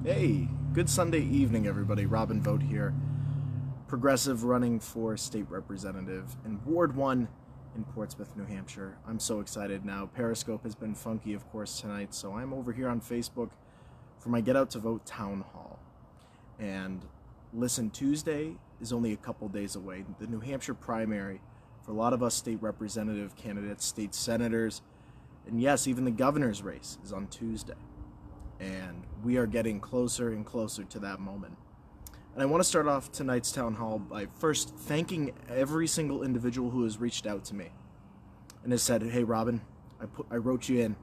Hey, good Sunday evening, everybody. Robin Vogt here. Progressive running for state representative in Ward 1 in Portsmouth, New Hampshire. I'm so excited now. Periscope has been funky, of course, tonight, so I'm over here on Facebook for my Get Out to Vote town hall. And listen, Tuesday is only a couple days away. The New Hampshire primary for a lot of us state representative candidates, state senators, and yes, even the governor's race is on Tuesday. And we are getting closer and closer to that moment. And I want to start off tonight's town hall by first thanking every single individual who has reached out to me and has said, hey, Robin, I wrote you in.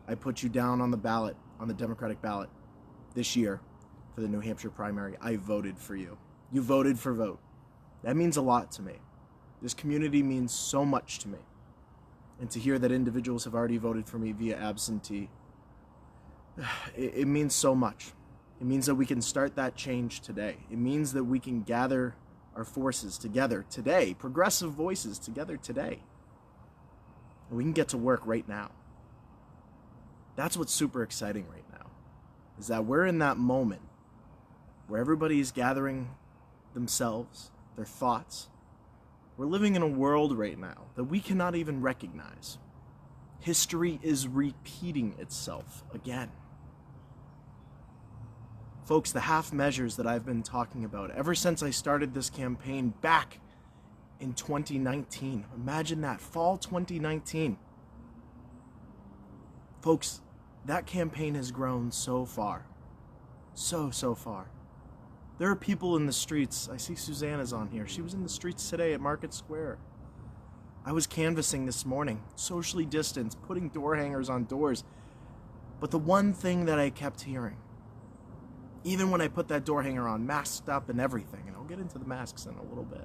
I put you down on the ballot, on the Democratic ballot this year for the New Hampshire primary. I voted for you. You voted for Vote. That means a lot to me. This community means so much to me. And to hear that individuals have already voted for me via absentee, it means so much. It means that we can start that change today. It means that we can gather our forces together today, progressive voices together today. And we can get to work right now. That's what's super exciting right now, is that we're in that moment where everybody is gathering themselves, their thoughts. We're living in a world right now that we cannot even recognize. History is repeating itself again. Folks, the half measures that I've been talking about ever since I started this campaign back in 2019. Imagine that, fall 2019. Folks, that campaign has grown so far. So far. There are people in the streets. I see Susanna's on here. She was in the streets today at Market Square. I was canvassing this morning, socially distanced, putting door hangers on doors. But the one thing that I kept hearing, even when I put that door hanger on, masked up and everything, and I'll get into the masks in a little bit.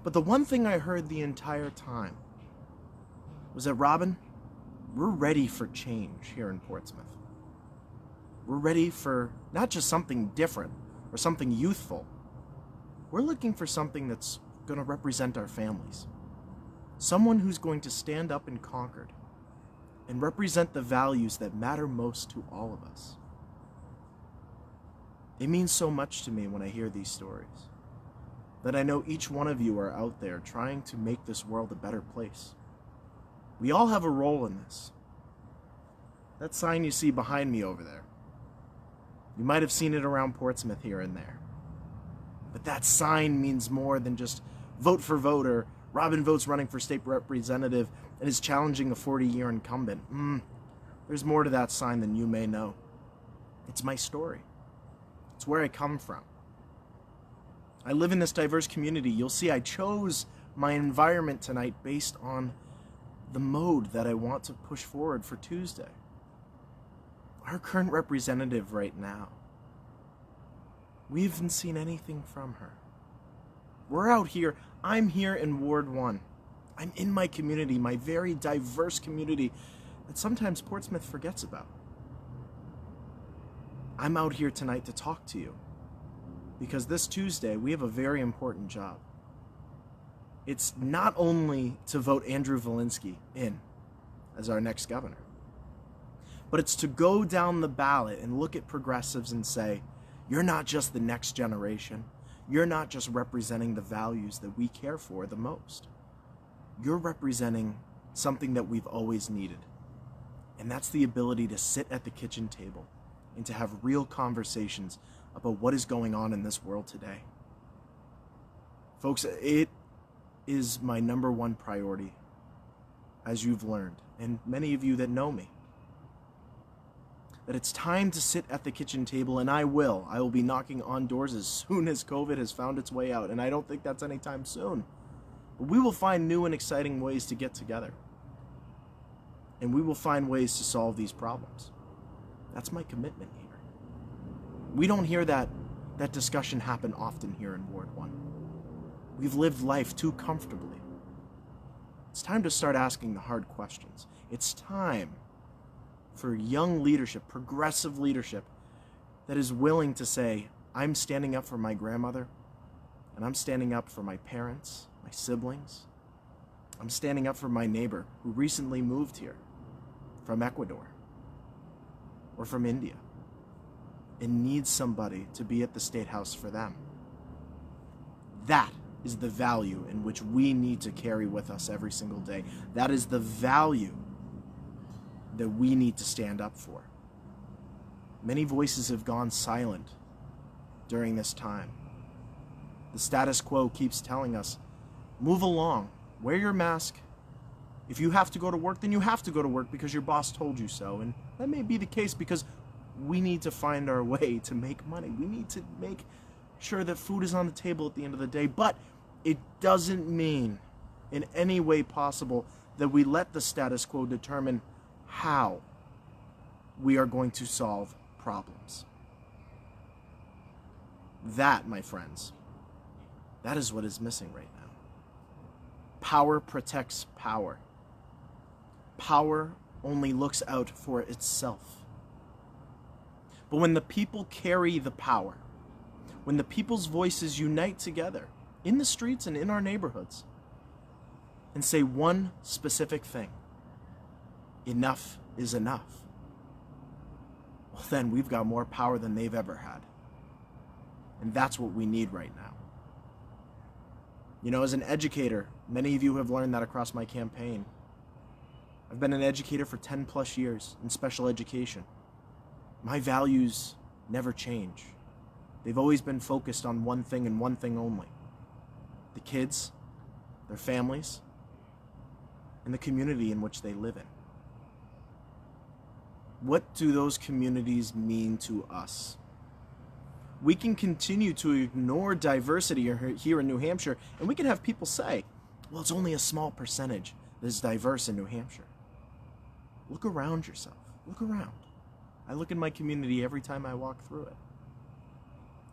But the one thing I heard the entire time was that, Robin, we're ready for change here in Portsmouth. We're ready for not just something different or something youthful. We're looking for something that's going to represent our families. Someone who's going to stand up in Concord and represent the values that matter most to all of us. It means so much to me when I hear these stories, that I know each one of you are out there trying to make this world a better place. We all have a role in this. That sign you see behind me over there, you might have seen it around Portsmouth here and there. But that sign means more than just vote for Vote or Robin Vogt's running for state representative and is challenging a 40-year incumbent. There's more to that sign than you may know. It's my story. It's where I come from. I live in this diverse community. You'll see I chose my environment tonight based on the mode that I want to push forward for Tuesday. Our current representative right now, we haven't seen anything from her. We're out here. I'm here in Ward 1. I'm in my community, my very diverse community that sometimes Portsmouth forgets about. I'm out here tonight to talk to you because this Tuesday we have a very important job. It's not only to vote Andrew Volinsky in as our next governor, but it's to go down the ballot and look at progressives and say, you're not just the next generation. You're not just representing the values that we care for the most. You're representing something that we've always needed, and that's the ability to sit at the kitchen table and to have real conversations about what is going on in this world today. Folks, it is my number one priority, as you've learned, and many of you that know me, that it's time to sit at the kitchen table, and I will be knocking on doors as soon as COVID has found its way out, and I don't think that's anytime soon. But we will find new and exciting ways to get together, and we will find ways to solve these problems. That's my commitment here. We don't hear that discussion happen often here in Ward 1. We've lived life too comfortably. It's time to start asking the hard questions. It's time for young leadership, progressive leadership, that is willing to say, I'm standing up for my grandmother, and I'm standing up for my parents, my siblings. I'm standing up for my neighbor who recently moved here from Ecuador or from India. and needs somebody to be at the State House for them. That is the value in which we need to carry with us every single day. That is the value that we need to stand up for. Many voices have gone silent during this time. The status quo keeps telling us, move along, wear your mask. If you have to go to work, then you have to go to work because your boss told you so. And that may be the case because we need to find our way to make money. We need to make sure that food is on the table at the end of the day. But it doesn't mean in any way possible that we let the status quo determine how we are going to solve problems. That, my friends, that is what is missing right now. Power protects power. Power only looks out for itself. But when the people carry the power, when the people's voices unite together in the streets and in our neighborhoods and say one specific thing, enough is enough, well, then we've got more power than they've ever had. And that's what we need right now. You know, as an educator, many of you have learned that across my campaign. I've been an educator for 10 plus years in special education. My values never change. They've always been focused on one thing and one thing only: the kids, their families, and the community in which they live in. What do those communities mean to us? We can continue to ignore diversity here in New Hampshire, and we can have people say, well, it's only a small percentage that is diverse in New Hampshire. Look around yourself. Look around. I look in my community every time I walk through it.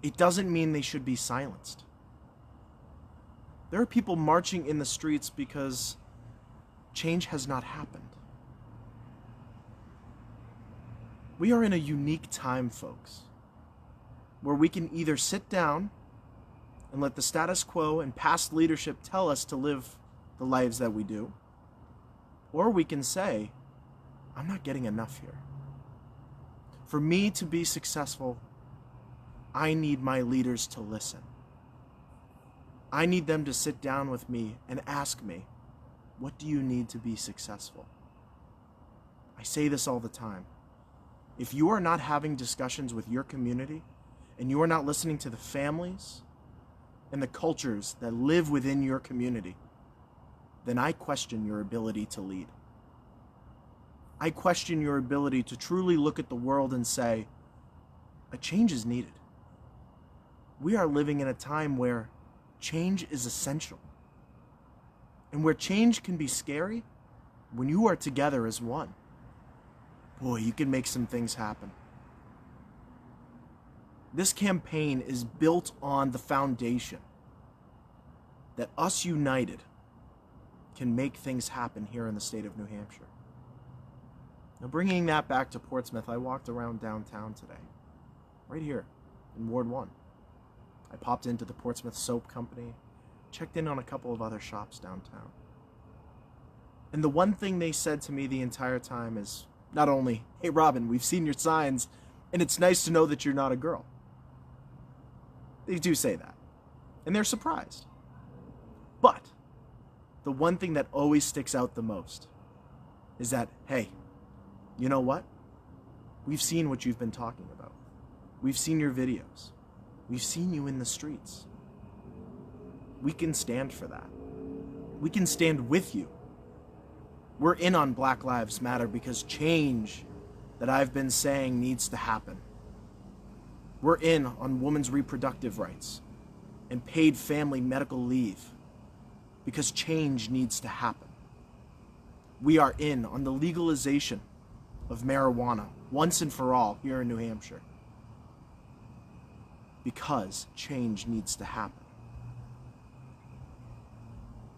It doesn't mean they should be silenced. There are people marching in the streets because change has not happened. We are in a unique time, folks, where we can either sit down and let the status quo and past leadership tell us to live the lives that we do, or we can say, I'm not getting enough here. For me to be successful, I need my leaders to listen. I need them to sit down with me and ask me, what do you need to be successful? I say this all the time. If you are not having discussions with your community, and you are not listening to the families and the cultures that live within your community, then I question your ability to lead. I question your ability to truly look at the world and say, a change is needed. We are living in a time where change is essential. And where change can be scary, when you are together as one, boy, you can make some things happen. This campaign is built on the foundation that us united can make things happen here in the state of New Hampshire. Now, bringing that back to Portsmouth, I walked around downtown today, right here in Ward 1. I popped into the Portsmouth Soap Company, checked in on a couple of other shops downtown. And the one thing they said to me the entire time is not only, hey Robin, we've seen your signs, and it's nice to know that you're not a girl. They do say that, and they're surprised. But the one thing that always sticks out the most is that, hey, you know what? We've seen what you've been talking about. We've seen your videos. We've seen you in the streets. We can stand for that. We can stand with you. We're in on Black Lives Matter because change that I've been saying needs to happen. We're in on women's reproductive rights and paid family medical leave because change needs to happen. We are in on the legalization of marijuana once and for all here in New Hampshire because change needs to happen.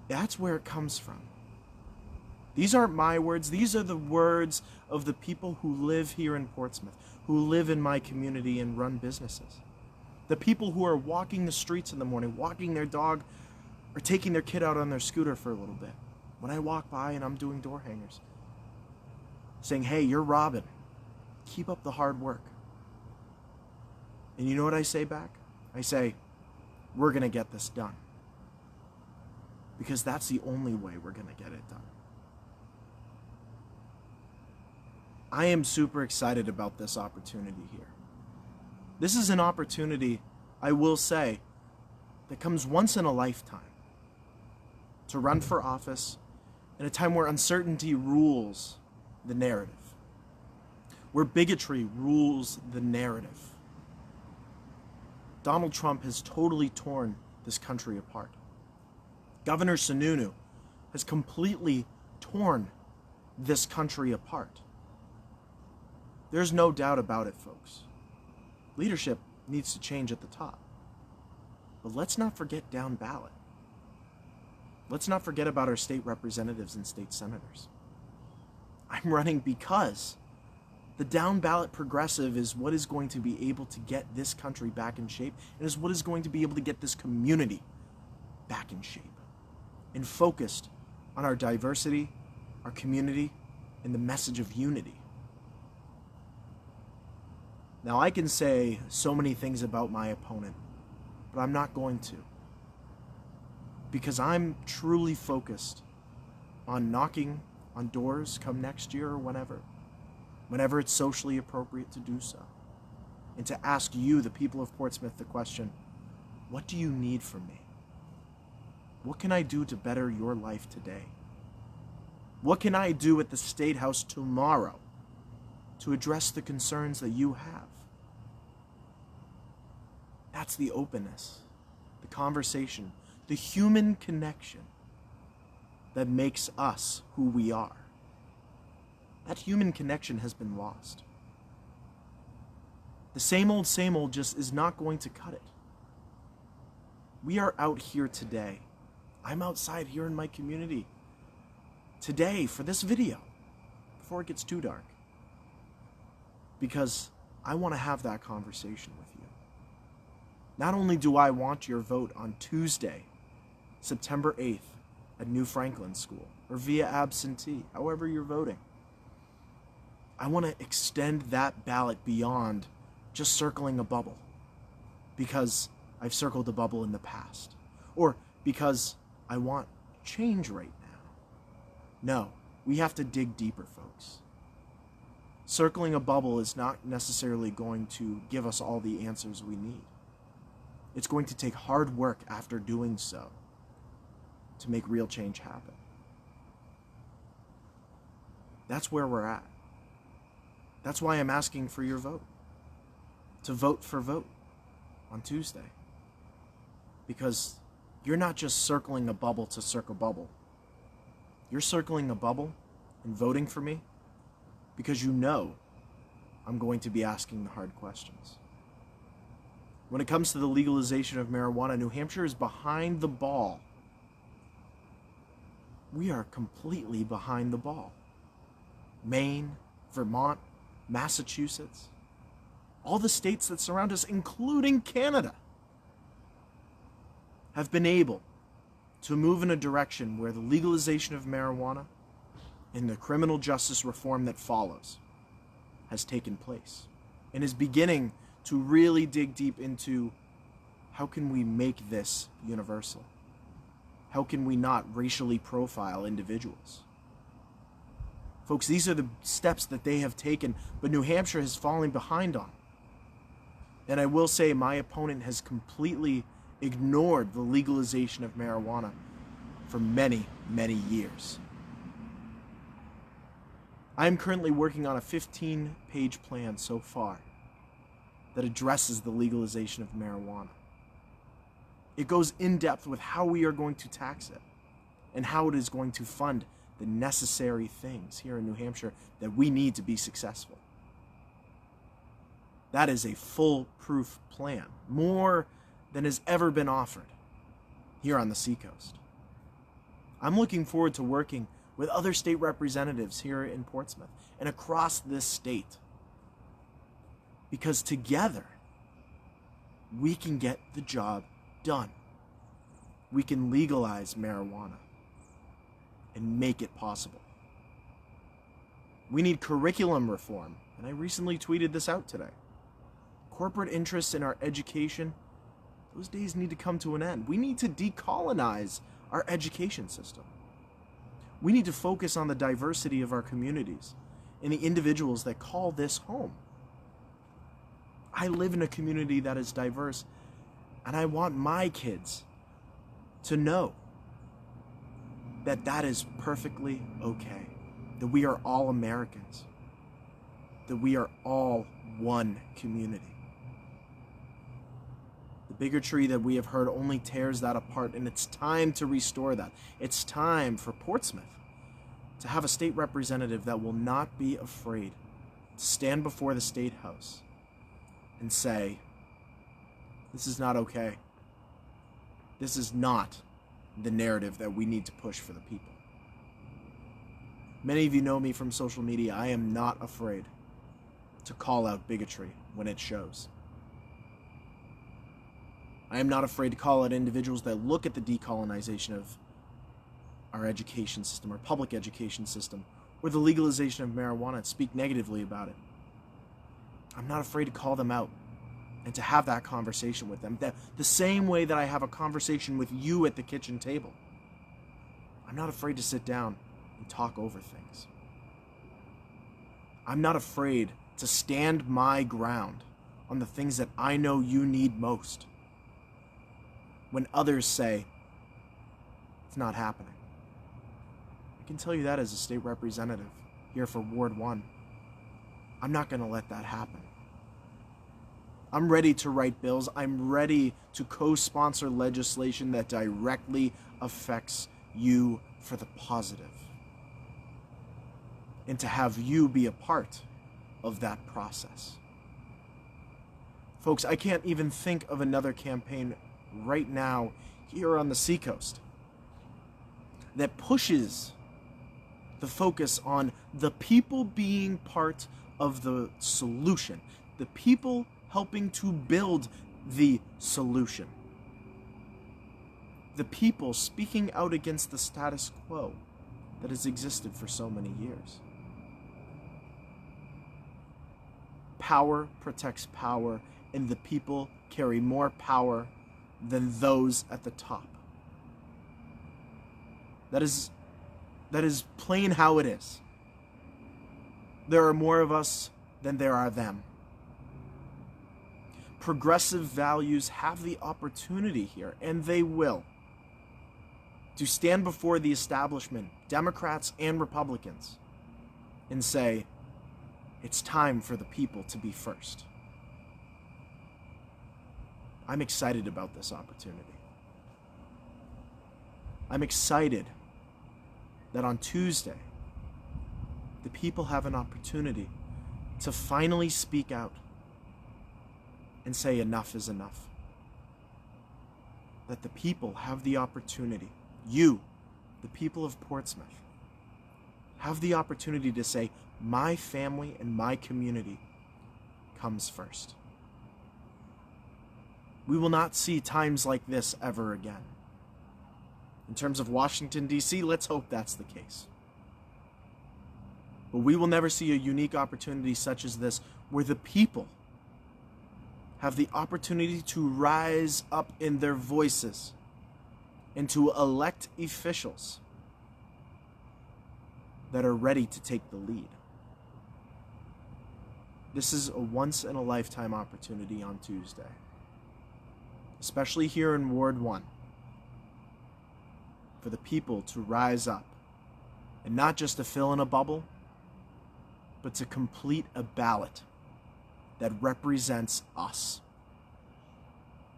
That's where it comes from. These aren't my words. These are the words of the people who live here in Portsmouth, who live in my community and run businesses. The people who are walking the streets in the morning, walking their dog, or taking their kid out on their scooter for a little bit. When I walk by and I'm doing door hangers, saying, hey, you're Robin. Keep up the hard work. And you know what I say back? I say, we're going to get this done. Because that's the only way we're going to get it done. I am super excited about this opportunity here. This is an opportunity, I will say, that comes once in a lifetime. To run for office in a time where uncertainty rules the narrative. Where bigotry rules the narrative. Donald Trump has totally torn this country apart. Governor Sununu has completely torn this country apart. There's no doubt about it, folks. Leadership needs to change at the top. But let's not forget down ballot. Let's not forget about our state representatives and state senators. I'm running because the down ballot progressive is what is going to be able to get this country back in shape, and is what is going to be able to get this community back in shape and focused on our diversity, our community, and the message of unity. Now, I can say so many things about my opponent, but I'm not going to. Because I'm truly focused on knocking on doors come next year or whenever it's socially appropriate to do so. And to ask you, the people of Portsmouth, the question, what do you need from me? What can I do to better your life today? What can I do at the State House tomorrow to address the concerns that you have? That's the openness, the conversation, the human connection that makes us who we are. That human connection has been lost. The same old just is not going to cut it. We are out here today. I'm outside here in my community today for this video before it gets too dark. Because I want to have that conversation with you. Not only do I want your vote on Tuesday, September 8th at New Franklin School, or via absentee, however you're voting. I want to extend that ballot beyond just circling a bubble because I've circled a bubble in the past, or because I want change right now. No, we have to dig deeper, folks. Circling a bubble is not necessarily going to give us all the answers we need. It's going to take hard work after doing so to make real change happen. That's where we're at. That's why I'm asking for your vote. To vote for vote on Tuesday. Because you're not just circling a bubble to circle bubble. You're circling a bubble and voting for me because you know I'm going to be asking the hard questions. When it comes to the legalization of marijuana, New Hampshire is behind the ball. We are completely behind the ball. Maine, Vermont, Massachusetts, all the states that surround us, including Canada, have been able to move in a direction where the legalization of marijuana and the criminal justice reform that follows has taken place and is beginning to really dig deep into how can we make this universal? How can we not racially profile individuals? Folks, these are the steps that they have taken, but New Hampshire has fallen behind on. And I will say my opponent has completely ignored the legalization of marijuana for many, many years. I am currently working on a 15-page plan so far that addresses the legalization of marijuana. It goes in depth with how we are going to tax it and how it is going to fund the necessary things here in New Hampshire that we need to be successful. That is a foolproof plan, more than has ever been offered here on the Seacoast. I'm looking forward to working with other state representatives here in Portsmouth and across this state, because together we can get the job done. We can legalize marijuana and make it possible. We need curriculum reform, and I recently tweeted this out today. corporate interests in our education, those days need to come to an end. We need to decolonize our education system. We need to focus on the diversity of our communities and the individuals that call this home. I live in a community that is diverse, and I want my kids to know that that is perfectly okay, that we are all Americans, that we are all one community. The bigotry that we have heard only tears that apart, and it's time to restore that. It's time for Portsmouth to have a state representative that will not be afraid to stand before the State House and say, this is not okay. This is not the narrative that we need to push for the people. Many of you know me from social media. I am not afraid to call out bigotry when it shows. I am not afraid to call out individuals that look at the decolonization of our education system, our public education system, or the legalization of marijuana and speak negatively about it. I'm not afraid to call them out and to have that conversation with them. The same way that I have a conversation with you at the kitchen table. I'm not afraid to sit down and talk over things. I'm not afraid to stand my ground on the things that I know you need most when others say it's not happening. I can tell you that as a state representative here for Ward 1. I'm not going to let that happen. I'm ready to write bills. I'm ready to co-sponsor legislation that directly affects you for the positive, and to have you be a part of that process. Folks, I can't even think of another campaign right now here on the Seacoast that pushes the focus on the people being part of the solution, the people helping to build the solution, the people speaking out against the status quo that has existed for so many years. Power protects power, and the people carry more power than those at the top. That is plain how it is. There are more of us than there are them. Progressive values have the opportunity here, and they will, to stand before the establishment, Democrats and Republicans, and say, it's time for the people to be first. I'm excited about this opportunity. I'm excited that on Tuesday, the people have an opportunity to finally speak out and say enough is enough. That the people have the opportunity, you, the people of Portsmouth, have the opportunity to say, my family and my community comes first. We will not see times like this ever again. In terms of Washington, D.C., let's hope that's the case. But we will never see a unique opportunity such as this, where the people have the opportunity to rise up in their voices and to elect officials that are ready to take the lead. This is a once-in-a-lifetime opportunity on Tuesday, especially here in Ward 1, for the people to rise up and not just to fill in a bubble, but to complete a ballot that represents us,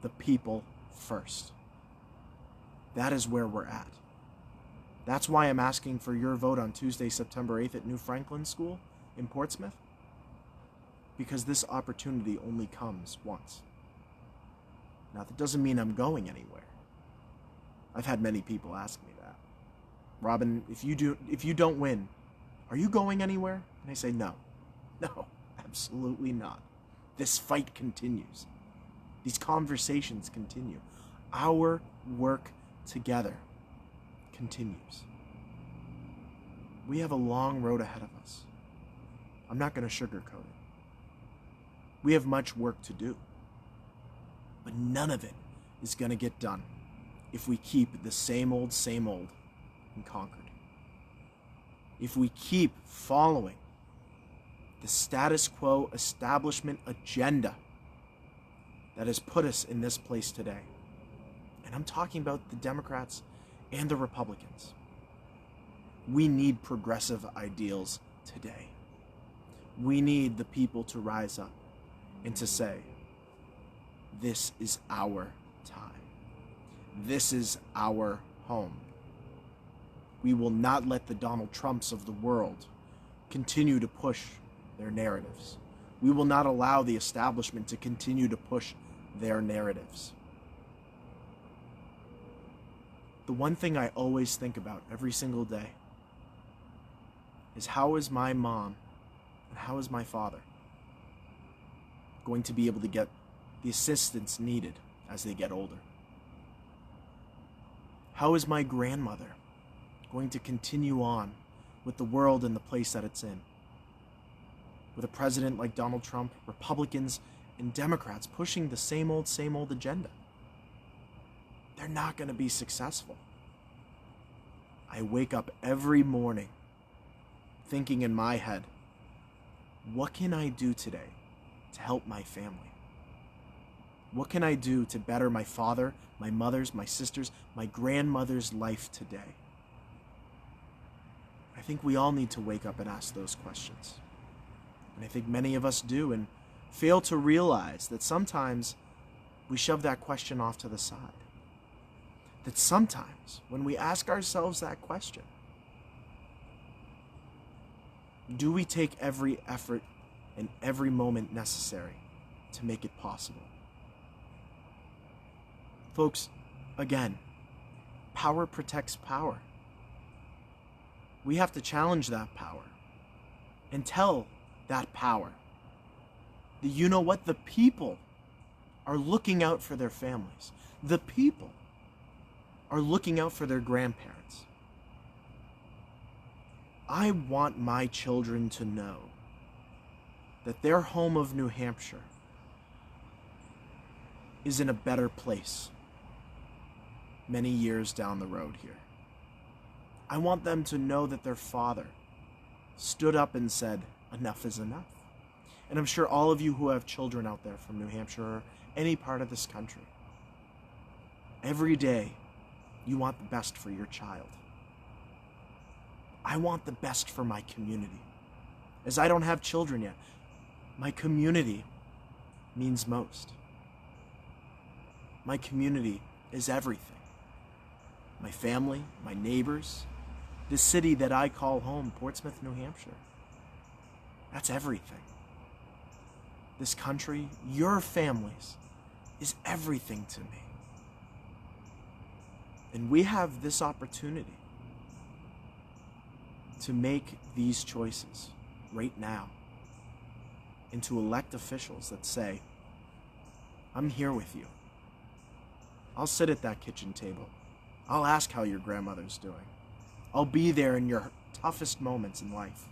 the people first. That is where we're at. That's why I'm asking for your vote on Tuesday, September 8th at New Franklin School in Portsmouth, because this opportunity only comes once. Now, that doesn't mean I'm going anywhere. I've had many people ask me that. Robin, if you don't win, are you going anywhere? And I say, no, absolutely not. This fight continues. These conversations continue. Our work together continues. We have a long road ahead of us. I'm not going to sugarcoat it. We have much work to do. But none of it is going to get done if we keep the same old in Concord. If we keep following the status quo establishment agenda that has put us in this place today. And I'm talking about the Democrats and the Republicans. We need progressive ideals today. We need the people to rise up and to say, this is our time. This is our home. We will not let the Donald Trumps of the world continue to push their narratives. We will not allow the establishment to continue to push their narratives. The one thing I always think about every single day is, how is my mom and how is my father going to be able to get the assistance needed as they get older? How is my grandmother going to continue on with the world in the place that it's in? With a president like Donald Trump, Republicans and Democrats pushing the same old agenda. They're not going to be successful. I wake up every morning thinking in my head, what can I do today to help my family? What can I do to better my father, my mother's, my sister's, my grandmother's life today? I think we all need to wake up and ask those questions. And I think many of us do, and fail to realize that sometimes we shove that question off to the side. That sometimes when we ask ourselves that question, do we take every effort and every moment necessary to make it possible? Folks, again, power protects power. We have to challenge that power and tell that power that, you know what, the people are looking out for their families. The people are looking out for their grandparents. I want my children to know that their home of New Hampshire is in a better place many years down the road here. I want them to know that their father stood up and said, enough is enough. And I'm sure all of you who have children out there from New Hampshire or any part of this country, every day you want the best for your child. I want the best for my community. As I don't have children yet, my community means most. My community is everything. My family, my neighbors, this city that I call home, Portsmouth, New Hampshire. That's everything. This country, your families, is everything to me. And we have this opportunity to make these choices right now and to elect officials that say, I'm here with you. I'll sit at that kitchen table. I'll ask how your grandmother's doing. I'll be there in your toughest moments in life.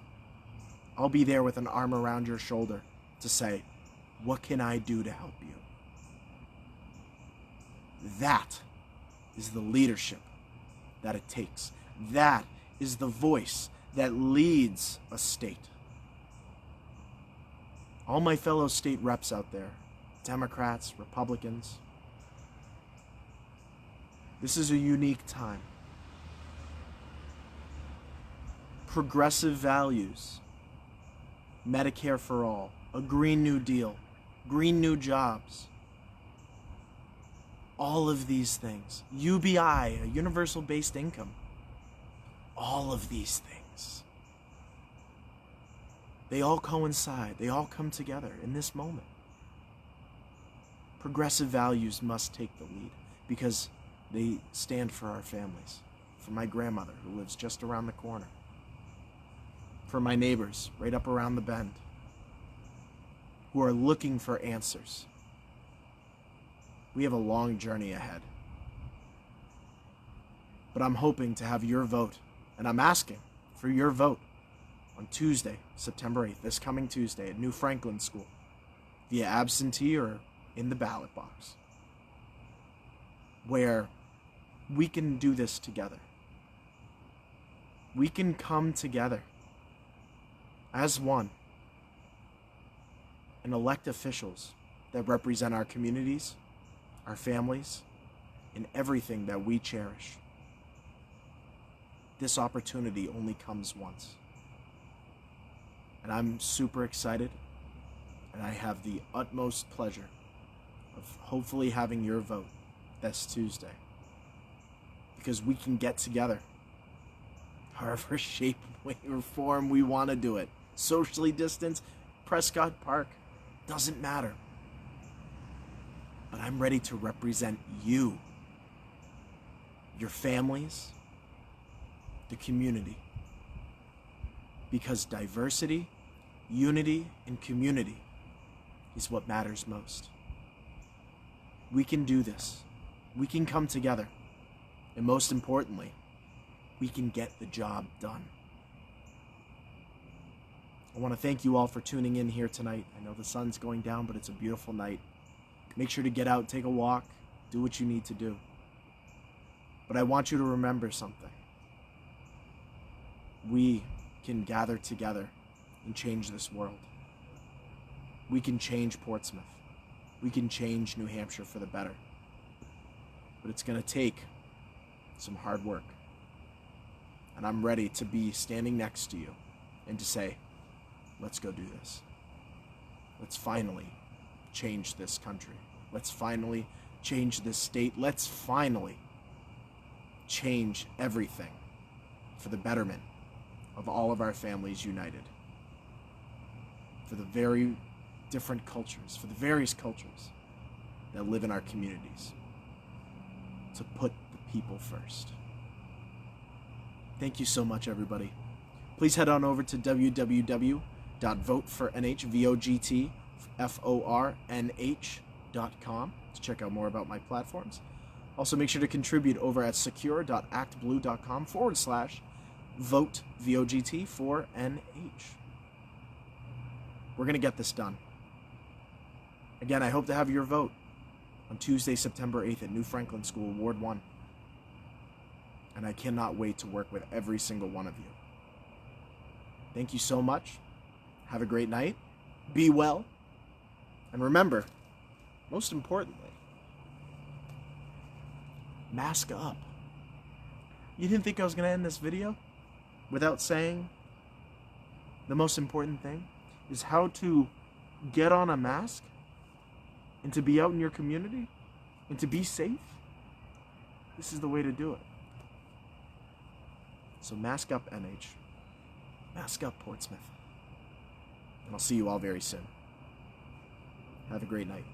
I'll be there with an arm around your shoulder to say, what can I do to help you? That is the leadership that it takes. That is the voice that leads a state. All my fellow state reps out there, Democrats, Republicans, this is a unique time. Progressive values, Medicare for all, a Green New Deal, Green New Jobs, all of these things, UBI, a universal based income, all of these things, they all coincide, they all come together in this moment. Progressive values must take the lead because they stand for our families, for my grandmother who lives just around the corner, for my neighbors right up around the bend who are looking for answers. We have a long journey ahead. But I'm hoping to have your vote, and I'm asking for your vote on Tuesday, September 8th, this coming Tuesday at New Franklin School. via absentee or in the ballot box, where we can do this together. We can come together as one and elect officials that represent our communities, our families, and everything that we cherish. This opportunity only comes once. And I'm super excited, and I have the utmost pleasure of hopefully having your vote this Tuesday. Because we can get together, however shape, way, or form we want to do it. Socially distanced, Prescott Park, doesn't matter. But I'm ready to represent you, your families, the community. Because diversity, unity, and community is what matters most. We can do this. We can come together. And most importantly, we can get the job done. I want to thank you all for tuning in here tonight. I know the sun's going down, but it's a beautiful night. Make sure to get out, take a walk, do what you need to do. But I want you to remember something. We can gather together and change this world. We can change Portsmouth. We can change New Hampshire for the better. But it's going to take some hard work. And I'm ready to be standing next to you and to say, let's go do this. Let's finally change this country. Let's finally change this state. Let's finally change everything for the betterment of all of our families united. For the very different cultures, for the various cultures that live in our communities. To put the people first. Thank you so much, everybody. Please head on over to www.votefornh.com to check out more about my platforms. Also, make sure to contribute over at secure.actblue.com/vote VOGT for NH. We're going to get this done. Again, I hope to have your vote on Tuesday, September 8th at New Franklin School, Ward 1. And I cannot wait to work with every single one of you. Thank you so much. Have a great night. Be well. And remember, most importantly, mask up. You didn't think I was going to end this video without saying the most important thing is how to get on a mask and to be out in your community and to be safe? This is the way to do it. So mask up, NH. Mask up, Portsmouth. And I'll see you all very soon. Have a great night.